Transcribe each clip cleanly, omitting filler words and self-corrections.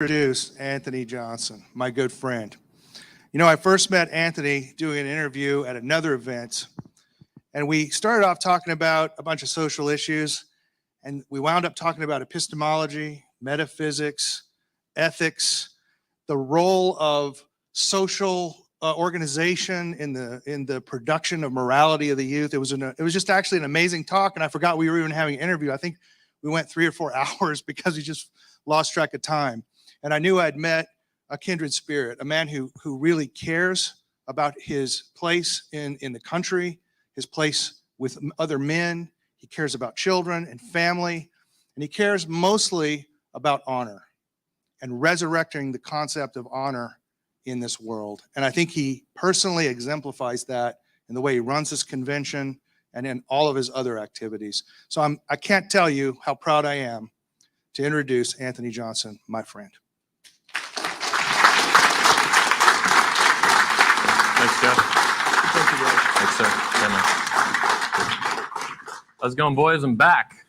Introduce Anthony Johnson, my good friend. You know, I first met Anthony doing an interview at another event, and we started off talking about a bunch of social issues, and we wound up talking about epistemology, metaphysics, ethics, the role of social organization in the production of morality of the youth. It was just actually an amazing talk, and I forgot we were even having an interview. I think we went 3 or 4 hours because we just lost track of time. And I knew I'd met a kindred spirit, a man who really cares about his place in the country, his place with other men. He cares about children and family, and he cares mostly about honor and resurrecting the concept of honor in this world. And I think he personally exemplifies that in the way he runs this convention and in all of his other activities. So I can't tell you how proud I am to introduce Anthony Johnson, my friend. Thanks, Jeff. Thank you, Raj. Thanks, sir. How's it going, boys? I'm back.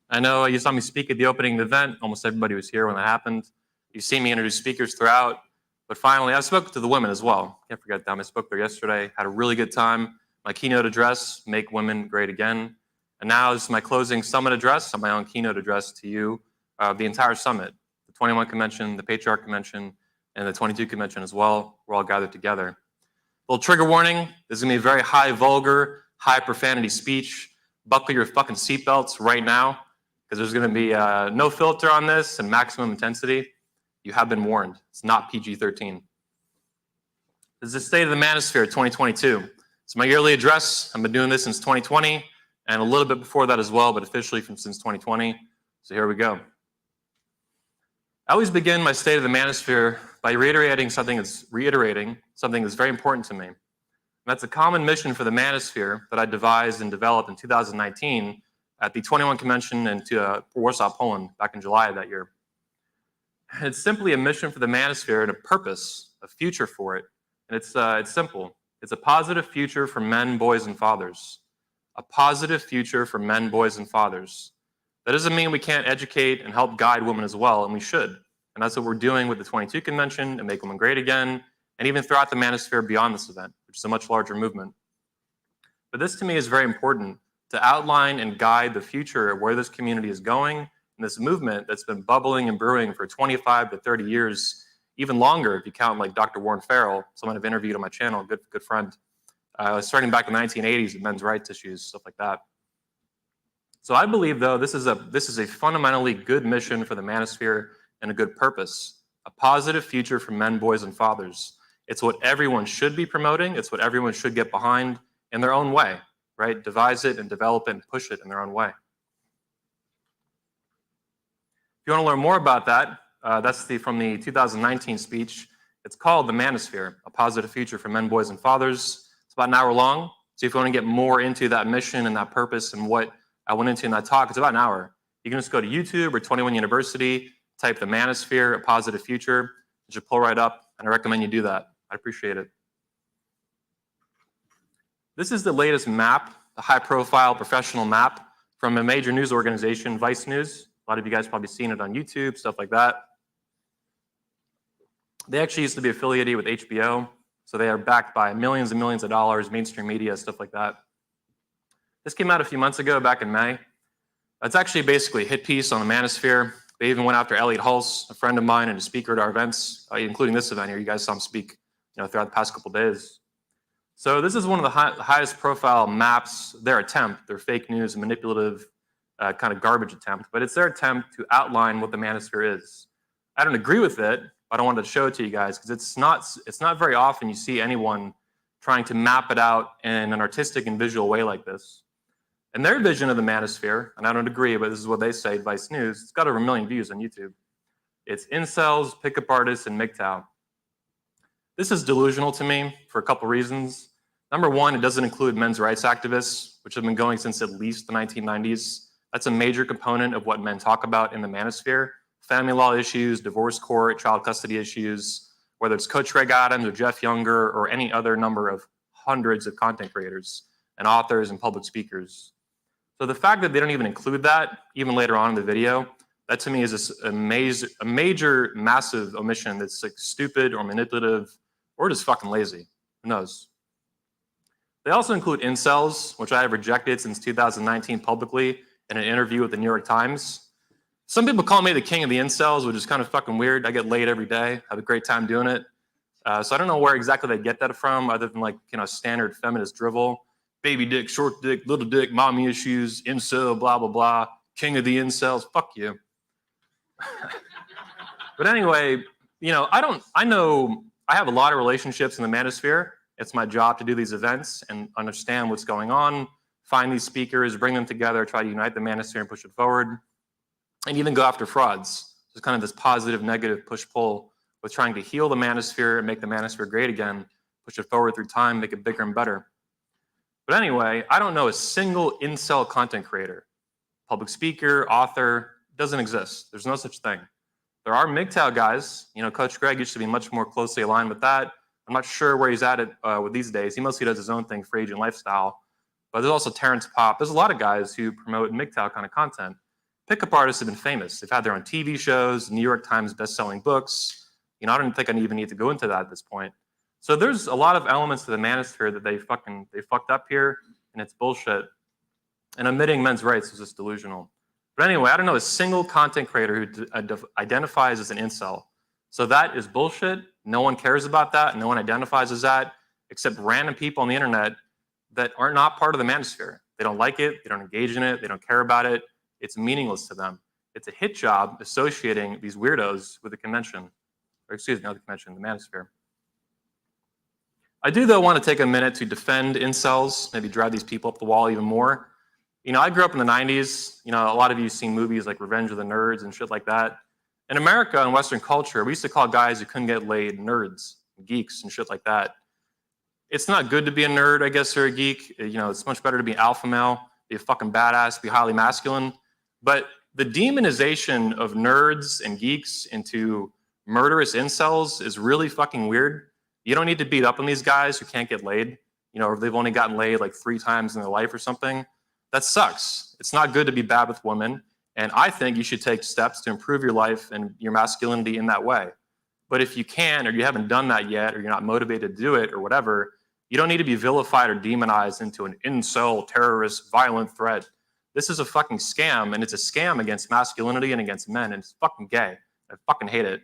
I know you saw me speak at the opening of the event. Almost everybody was here when that happened. You've seen me introduce speakers throughout. But finally, I spoke to the women as well. Can't forget them. I spoke there yesterday. Had a really good time. My keynote address, Make Women Great Again. And now this is my closing summit address, my own keynote address to you, the entire summit, the 21 convention, the Patriarch convention, and the 22 convention as well. We're all gathered together. Little trigger warning, this is gonna be a very high vulgar, high profanity speech. Buckle your fucking seatbelts right now, because there's gonna be no filter on this and maximum intensity. You have been warned, it's not PG-13. This is the State of the Manosphere 2022. It's my yearly address. I've been doing this since 2020, and a little bit before that as well, but officially since 2020. So here we go. I always begin my State of the Manosphere by reiterating something that's very important to me. And that's a common mission for the Manosphere that I devised and developed in 2019 at the 21 convention in Warsaw, Poland, back in July of that year. And it's simply a mission for the Manosphere and a purpose, a future for it. And it's simple. It's a positive future for men, boys, and fathers. A positive future for men, boys, and fathers. That doesn't mean we can't educate and help guide women as well, and we should. And that's what we're doing with the 22 convention and Make Women Great Again, and even throughout the Manosphere beyond this event, which is a much larger movement. But this to me is very important, to outline and guide the future of where this community is going, and this movement that's been bubbling and brewing for 25 to 30 years, even longer if you count like Dr. Warren Farrell, someone I've interviewed on my channel, good friend, starting back in the 1980s with men's rights issues, stuff like that. So I believe, though, this is a fundamentally good mission for the Manosphere and a good purpose, a positive future for men, boys, and fathers. It's what everyone should be promoting. It's what everyone should get behind in their own way, right? Devise it and develop it and push it in their own way. If you want to learn more about that, that's from the 2019 speech. It's called The Manosphere, a positive future for men, boys, and fathers. It's about an hour long. So if you want to get more into that mission and that purpose and what I went into in that talk, it's about an hour. You can just go to YouTube or 21 University, type The Manosphere, a positive future. It should pull right up, and I recommend you do that. I appreciate it. This is the latest map, the high-profile professional map from a major news organization, Vice News. A lot of you guys probably seen it on YouTube, stuff like that. They actually used to be affiliated with HBO, so they are backed by millions and millions of dollars, mainstream media, stuff like that. This came out a few months ago, back in May. It's actually basically a hit piece on the Manosphere. They even went after Elliot Hulse, a friend of mine and a speaker at our events, including this event here. You guys saw him speak, throughout the past couple days. So this is one of the highest profile maps, their fake news and manipulative kind of garbage attempt, but it's their attempt to outline what the Manosphere is. I don't agree with it, but I wanted to show it to you guys because it's not very often you see anyone trying to map it out in an artistic and visual way like this. And their vision of the Manosphere, and I don't agree, but this is what they say, Vice News, it's got over 1 million views on YouTube. It's incels, pickup artists, and MGTOW. This is delusional to me for a couple reasons. Number one, it doesn't include men's rights activists, which have been going since at least the 1990s. That's a major component of what men talk about in the Manosphere. Family law issues, divorce court, child custody issues, whether it's Coach Greg Adams or Jeff Younger or any other number of hundreds of content creators and authors and public speakers. So the fact that they don't even include that, even later on in the video, That to me is just a major, massive omission that's like stupid or manipulative or just fucking lazy. Who knows? They also include incels, which I have rejected since 2019 publicly in an interview with the New York Times. Some people call me the king of the incels, which is kind of fucking weird. I get laid every day, have a great time doing it. So I don't know where exactly they get that from, other than like, standard feminist drivel. Baby dick, short dick, little dick, mommy issues, incel, blah, blah, blah. King of the incels, fuck you. But anyway, I know I have a lot of relationships in the Manosphere. It's my job to do these events and understand what's going on, find these speakers, bring them together, try to unite the Manosphere and push it forward, and even go after frauds. There's kind of this positive, negative push-pull with trying to heal the Manosphere and make the Manosphere great again, push it forward through time, make it bigger and better. But anyway, I don't know a single incel content creator, public speaker, author, doesn't exist. There's no such thing. There are MGTOW guys. Coach Greg used to be much more closely aligned with that. I'm not sure where he's at it with these days. He mostly does his own thing, free agent lifestyle. But there's also Terrence Popp. There's a lot of guys who promote MGTOW kind of content. Pickup artists have been famous. They've had their own TV shows, New York Times best-selling books. I don't think I even need to go into that at this point. So there's a lot of elements to the Manosphere that they fucked up here, and it's bullshit. And admitting men's rights is just delusional. But anyway, I don't know a single content creator who identifies as an incel. So that is bullshit. No one cares about that. No one identifies as that, except random people on the internet that are not part of the Manosphere. They don't like it. They don't engage in it. They don't care about it. It's meaningless to them. It's a hit job associating these weirdos with the convention. Or excuse me, not the convention, the Manosphere. I do, though, want to take a minute to defend incels, maybe drive these people up the wall even more. I grew up in the 90s. A lot of you have seen movies like Revenge of the Nerds and shit like that. In America and Western culture, we used to call guys who couldn't get laid nerds, geeks, and shit like that. It's not good to be a nerd, I guess, or a geek. It's much better to be an alpha male, be a fucking badass, be highly masculine. But the demonization of nerds and geeks into murderous incels is really fucking weird. You don't need to beat up on these guys who can't get laid, or they've only gotten laid like 3 times in their life or something. That sucks. It's not good to be bad with women. And I think you should take steps to improve your life and your masculinity in that way. But if you can, or you haven't done that yet, or you're not motivated to do it or whatever, you don't need to be vilified or demonized into an incel, terrorist, violent threat. This is a fucking scam, and it's a scam against masculinity and against men, and it's fucking gay. I fucking hate it.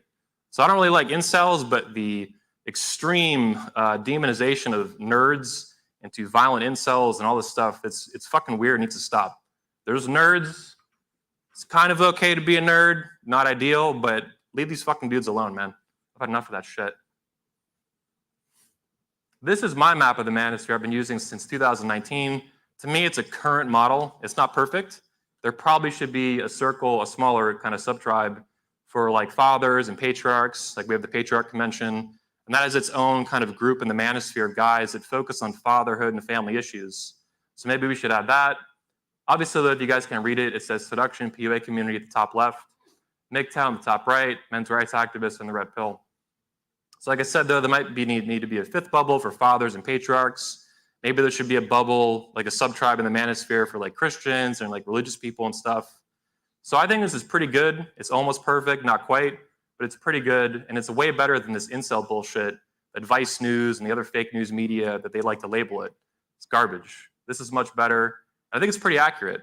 So I don't really like incels, but the extreme demonization of nerds into violent incels and all this stuff, it's fucking weird, needs to stop. There's nerds. It's kind of okay to be a nerd, not ideal, but leave these fucking dudes alone, man. I've had enough of that shit. This is my map of the Manosphere I've been using since 2019. To me, it's a current model. It's not perfect. There probably should be a circle, a smaller kind of sub-tribe for like fathers and patriarchs. Like we have the Patriarch Convention, and that is its own kind of group in the Manosphere of guys that focus on fatherhood and family issues. So maybe we should add that. Obviously, though, if you guys can read it, it says seduction, PUA community at the top left, MGTOW on the top right, men's rights activists, and the red pill. So like I said, though, there might need to be a 5th bubble for fathers and patriarchs. Maybe there should be a bubble, like a sub-tribe in the Manosphere for like Christians and like religious people and stuff. So I think this is pretty good. It's almost perfect, not quite, but it's pretty good. And it's way better than this incel bullshit that Vice News and the other fake news media that they like to label it. It's garbage. This is much better. I think it's pretty accurate.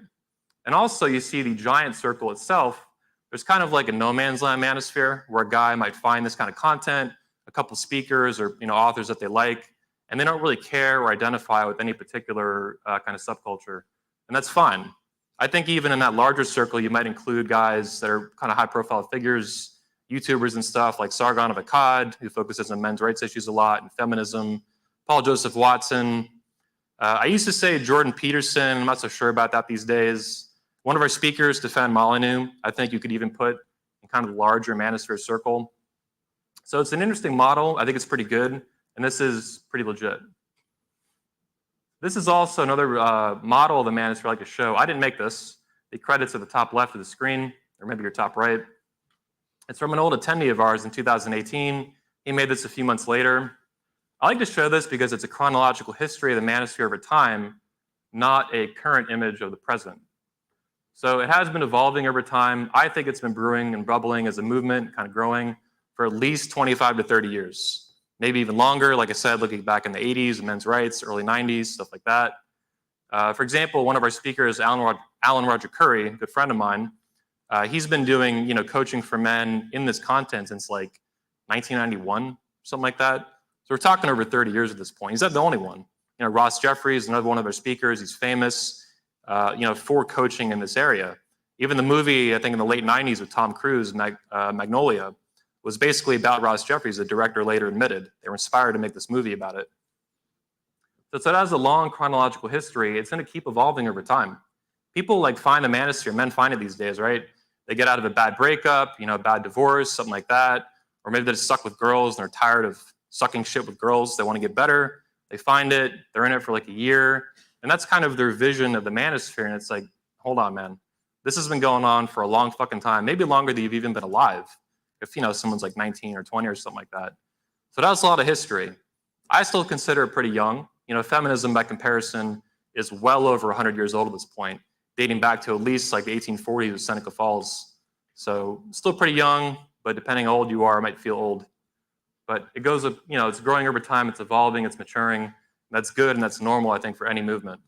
And also you see the giant circle itself. There's kind of like a no man's land Manosphere where a guy might find this kind of content, a couple speakers or authors that they like, and they don't really care or identify with any particular kind of subculture. And that's fine. I think even in that larger circle, you might include guys that are kind of high profile figures, YouTubers and stuff like Sargon of Akkad, who focuses on men's rights issues a lot and feminism, Paul Joseph Watson. I used to say Jordan Peterson. I'm not so sure about that these days. One of our speakers, Stefan Molyneux, I think you could even put in kind of the larger Manosphere circle. So it's an interesting model. I think it's pretty good. And this is pretty legit. This is also another model of the Manosphere I like to show. I didn't make this. The credits at the top left of the screen, or maybe your top right. It's from an old attendee of ours in 2018. He made this a few months later. I like to show this because it's a chronological history of the Manosphere over time, not a current image of the present. So it has been evolving over time. I think it's been brewing and bubbling as a movement, kind of growing for at least 25 to 30 years, maybe even longer. Like I said, looking back in the 80s, men's rights, early 90s, stuff like that. For example, one of our speakers, Alan Roger Curry, a good friend of mine, he's been doing coaching for men in this content since like 1991, something like that. So we're talking over 30 years at this point. He's not the only one. Ross Jeffries, another one of our speakers. He's famous, for coaching in this area. Even the movie, I think in the late 90s with Tom Cruise, Magnolia, was basically about Ross Jeffries. The director later admitted they were inspired to make this movie about it. So it has a long chronological history. It's going to keep evolving over time. People find the Manosphere. Men find it these days, right? They get out of a bad breakup, a bad divorce, something like that. Or maybe they're just stuck with girls and they're tired of sucking shit with girls. They want to get better. They find it. They're in it for like a year. And that's kind of their vision of the Manosphere. And it's like, hold on, man. This has been going on for a long fucking time. Maybe longer than you've even been alive. If, someone's like 19 or 20 or something like that. So that's a lot of history. I still consider it pretty young. Feminism by comparison is well over 100 years old at this point, dating back to at least like the 1840s with Seneca Falls. So still pretty young, but depending how old you are, it might feel old. But it goes, it's growing over time, it's evolving, it's maturing. That's good and that's normal, I think, for any movement.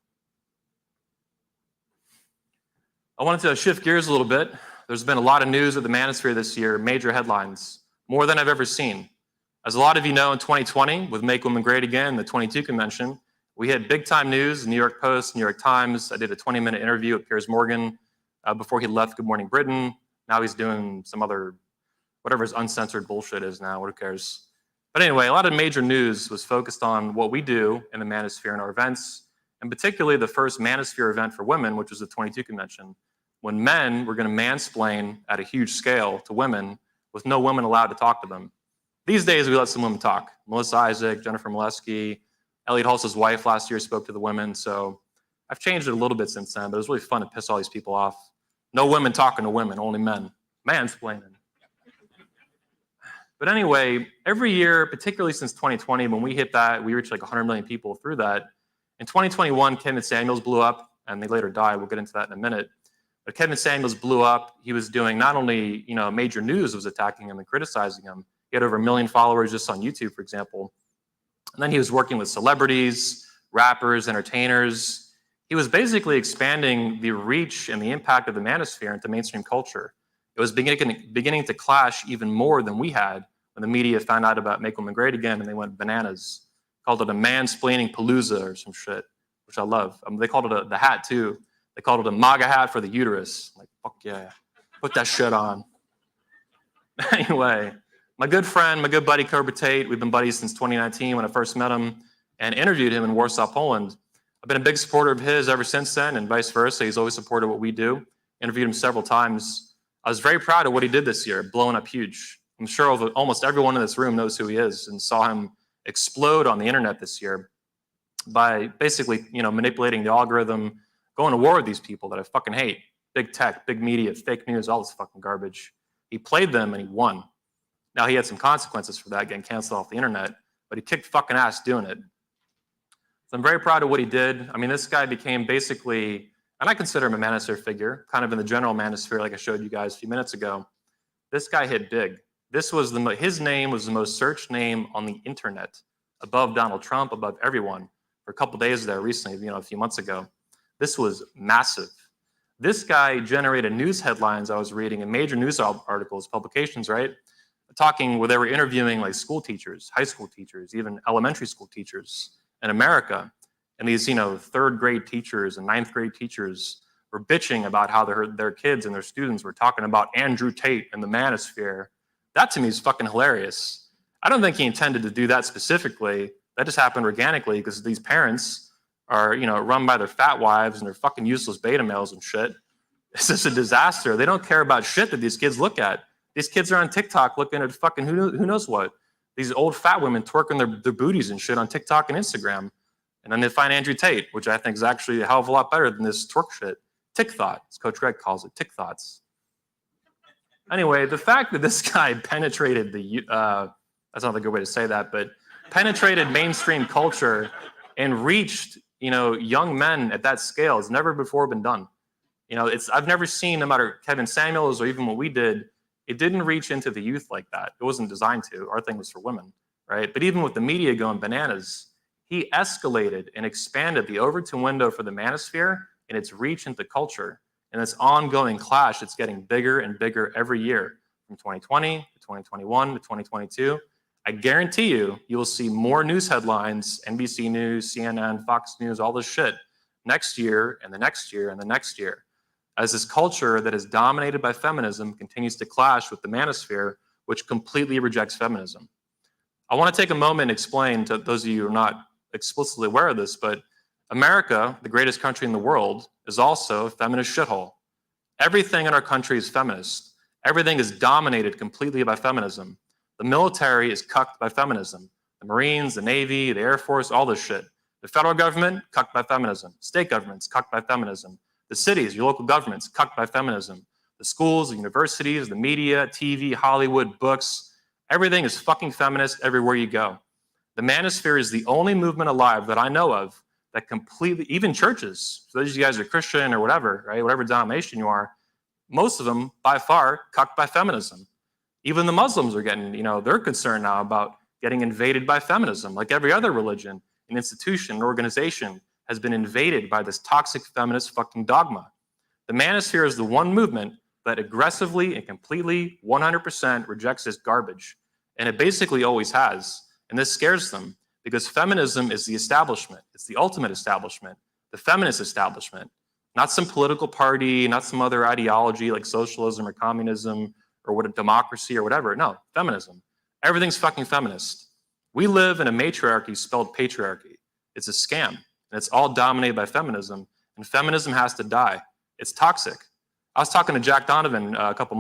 I wanted to shift gears a little bit. There's been a lot of news at the Manosphere this year, major headlines, more than I've ever seen. As a lot of you know, in 2020, with Make Women Great Again, the 22 convention, we had big time news, New York Post, New York Times. I did a 20-minute interview with Piers Morgan before he left Good Morning Britain. Now he's doing some other, whatever his uncensored bullshit is now, who cares? But anyway, a lot of major news was focused on what we do in the Manosphere and our events, and particularly the first Manosphere event for women, which was the 22 convention, when men were going to mansplain at a huge scale to women with no women allowed to talk to them. These days, we let some women talk. Melissa Isaac, Jennifer Molesky, Elliot Hulse's wife last year spoke to the women. So I've changed it a little bit since then, but it was really fun to piss all these people off. No women talking to women, only men. Mansplaining. But anyway, every year, particularly since 2020, when we hit that, we reached like 100 million people through that. In 2021, Kevin Samuels blew up, and they later died. We'll get into that in a minute. But Kevin Samuels blew up. He was doing not only, major news was attacking him and criticizing him. He had over 1 million followers just on YouTube, for example. And then he was working with celebrities, rappers, entertainers. He was basically expanding the reach and the impact of the Manosphere into mainstream culture. It was beginning to clash even more than we had when the media found out about Make Women Great Again and they went bananas. Called it a mansplaining palooza or some shit, which I love. They called it the hat too. They called it a MAGA hat for the uterus. Like, fuck yeah, put that shit on. Anyway, my good friend, my good buddy, Cobra Tate, we've been buddies since 2019 when I first met him and interviewed him in Warsaw, Poland. I've been a big supporter of his ever since then and vice versa. He's always supported what we do. Interviewed him several times. I was very proud of what he did this year, blowing up huge. I'm sure almost everyone in this room knows who he is and saw him explode on the internet this year by basically, manipulating the algorithm, going to war with these people that I fucking hate. Big tech, big media, fake news, all this fucking garbage. He played them and he won. Now he had some consequences for that, getting canceled off the internet, but he kicked fucking ass doing it. So I'm very proud of what he did. I mean, this guy became basically, and I consider him a Manosphere figure, kind of in the general Manosphere like I showed you guys a few minutes ago. This guy hit big. His name was the most searched name on the internet, above Donald Trump, above everyone, for a couple days there recently, a few months ago. This was massive. This guy generated news headlines I was reading in major news articles, publications, right? Talking where they were interviewing like school teachers, high school teachers, even elementary school teachers in America. And these, third grade teachers and ninth grade teachers were bitching about how their kids and their students were talking about Andrew Tate and the Manosphere. That to me is fucking hilarious. I don't think he intended to do that specifically. That just happened organically because these parents are, run by their fat wives and their fucking useless beta males and shit. It's just a disaster. They don't care about shit that these kids look at. These kids are on TikTok looking at fucking who knows what. These old fat women twerking their booties and shit on TikTok and Instagram. And then they find Andrew Tate, which I think is actually a hell of a lot better than this twerk shit. Tick thought, as Coach Greg calls it, tick thoughts. Anyway, the fact that this guy penetrated that's not a good way to say that, but penetrated mainstream culture and reached, young men at that scale has never before been done. You know, I've never seen, no matter Kevin Samuels or even what we did, it didn't reach into the youth like that. It wasn't designed to. Our thing was for women, right? But even with the media going bananas, he escalated and expanded the Overton window for the Manosphere and its reach into culture. And this ongoing clash, it's getting bigger and bigger every year, from 2020 to 2021 to 2022. I guarantee you will see more news headlines, NBC News, CNN, Fox News, all this shit, next year and the next year and the next year, as this culture that is dominated by feminism continues to clash with the Manosphere, which completely rejects feminism. I want to take a moment and explain to those of you who are not explicitly aware of this, but America, the greatest country in the world, is also a feminist shithole. Everything in our country is feminist. Everything is dominated completely by feminism. The military is cucked by feminism. The Marines, the Navy, the Air Force, all this shit. The federal government, cucked by feminism. State governments, cucked by feminism. The cities, your local governments, cucked by feminism. The schools, the universities, the media, TV, Hollywood, books, everything is fucking feminist everywhere you go. The Manosphere is the only movement alive that I know of that completely, even churches, so those of you guys are Christian or whatever, right, whatever denomination you are, most of them, by far, cucked by feminism. Even the Muslims are getting, they're concerned now about getting invaded by feminism. Like every other religion, an institution, an organization has been invaded by this toxic feminist fucking dogma. The Manosphere is the one movement that aggressively and completely 100% rejects this garbage. And it basically always has. And this scares them because feminism is the establishment. It's the ultimate establishment, the feminist establishment, not some political party, not some other ideology like socialism or communism or what a democracy or whatever. No, feminism. Everything's fucking feminist. We live in a matriarchy spelled patriarchy. It's a scam, and it's all dominated by feminism, and feminism has to die. It's toxic. I was talking to Jack Donovan a couple